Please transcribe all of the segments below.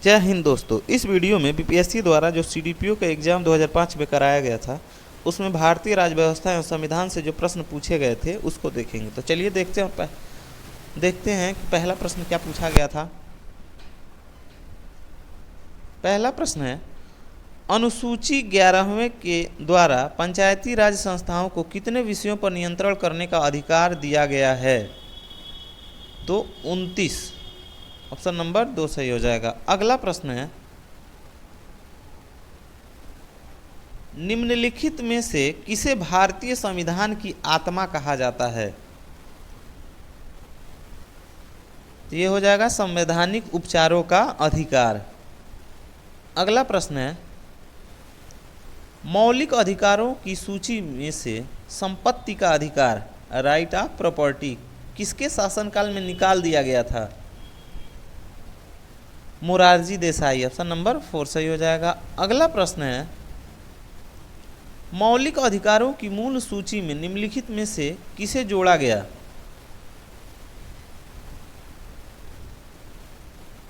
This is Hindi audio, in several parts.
जय हिंद दोस्तों। इस वीडियो में बीपीएससी द्वारा जो सीडीपीओ का एग्ज़ाम 2005 में कराया गया था उसमें भारतीय राज्य व्यवस्था एवं संविधान से जो प्रश्न पूछे गए थे उसको देखेंगे। तो चलिए देखते हैं कि पहला प्रश्न क्या पूछा गया था। पहला प्रश्न है, अनुसूची 11वें के द्वारा पंचायती राज संस्थाओं को कितने विषयों पर नियंत्रण करने का अधिकार दिया गया है? तो 29, ऑप्शन नंबर 2 सही हो जाएगा। अगला प्रश्न है, निम्नलिखित में से किसे भारतीय संविधान की आत्मा कहा जाता है? तो ये हो जाएगा संवैधानिक उपचारों का अधिकार। अगला प्रश्न है, मौलिक अधिकारों की सूची में से संपत्ति का अधिकार, राइट ऑफ प्रॉपर्टी, किसके शासनकाल में निकाल दिया गया था? मोरारजी देसाई, ऑप्शन नंबर 4 सही हो जाएगा। अगला प्रश्न है, मौलिक अधिकारों की मूल सूची में निम्नलिखित में से किसे जोड़ा गया?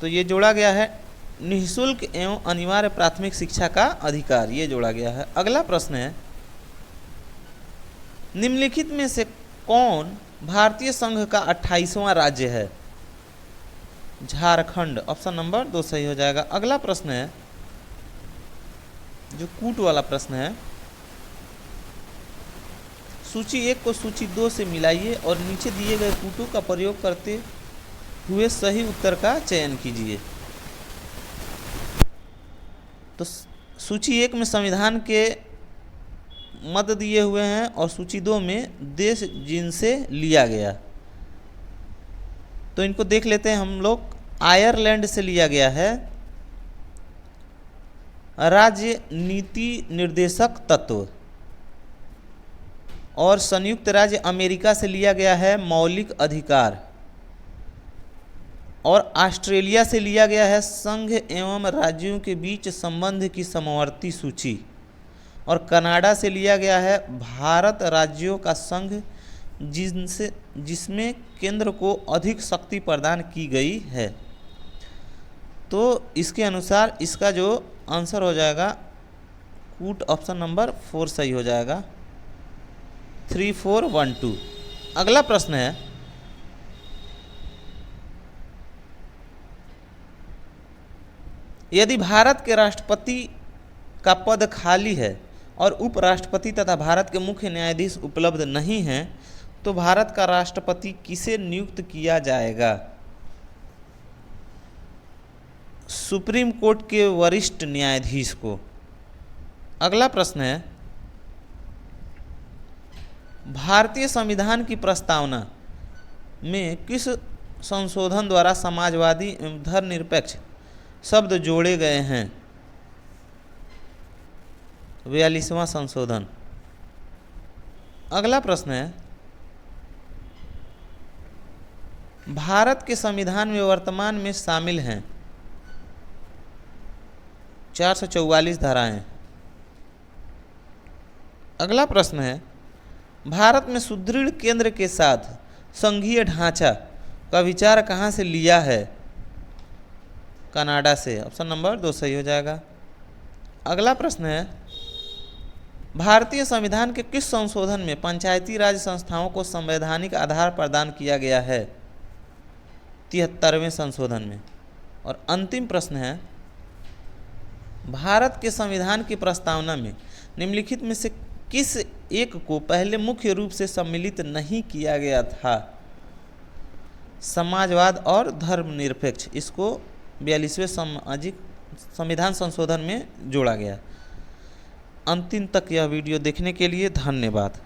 तो ये जोड़ा गया है निःशुल्क एवं अनिवार्य प्राथमिक शिक्षा का अधिकार, ये जोड़ा गया है। अगला प्रश्न है, निम्नलिखित में से कौन भारतीय संघ का 28वां राज्य है? झारखंड, ऑप्शन नंबर 2 सही हो जाएगा। अगला प्रश्न है, जो कूट वाला प्रश्न है, सूची 1 को सूची 2 से मिलाइए और नीचे दिए गए कूटों का प्रयोग करते हुए सही उत्तर का चयन कीजिए। तो सूची 1 में संविधान के मत दिए हुए हैं और सूची 2 में देश जिनसे लिया गया। तो इनको देख लेते हैं हम लोग। आयरलैंड से लिया गया है राज्य नीति निर्देशक तत्व, और संयुक्त राज्य अमेरिका से लिया गया है मौलिक अधिकार, और ऑस्ट्रेलिया से लिया गया है संघ एवं राज्यों के बीच संबंध की समवर्ती सूची, और कनाडा से लिया गया है भारत राज्यों का संघ जिसमें केंद्र को अधिक शक्ति प्रदान की गई है। तो इसके अनुसार इसका जो आंसर हो जाएगा कूट, ऑप्शन नंबर 4 सही हो जाएगा। 3412। अगला प्रश्न है, यदि भारत के राष्ट्रपति का पद खाली है और उपराष्ट्रपति तथा भारत के मुख्य न्यायाधीश उपलब्ध नहीं हैं तो भारत का राष्ट्रपति किसे नियुक्त किया जाएगा? सुप्रीम कोर्ट के वरिष्ठ न्यायाधीश को। अगला प्रश्न है, भारतीय संविधान की प्रस्तावना में किस संशोधन द्वारा समाजवादी एवं धर्मनिरपेक्ष शब्द जोड़े गए हैं? 42वां संशोधन। अगला प्रश्न है, भारत के संविधान में वर्तमान में शामिल हैं 444 धाराएं। अगला प्रश्न है, भारत में सुदृढ़ केंद्र के साथ संघीय ढांचा का विचार कहाँ से लिया है? कनाडा से, ऑप्शन नंबर 2 सही हो जाएगा। अगला प्रश्न है, भारतीय संविधान के किस संशोधन में पंचायती राज संस्थाओं को संवैधानिक आधार प्रदान किया गया है? 73वें संशोधन में। और अंतिम प्रश्न है, भारत के संविधान की प्रस्तावना में निम्नलिखित में से किस एक को पहले मुख्य रूप से सम्मिलित नहीं किया गया था? समाजवाद और धर्मनिरपेक्ष, इसको 42वें संविधान संशोधन में जोड़ा गया। अंतिम तक यह वीडियो देखने के लिए धन्यवाद।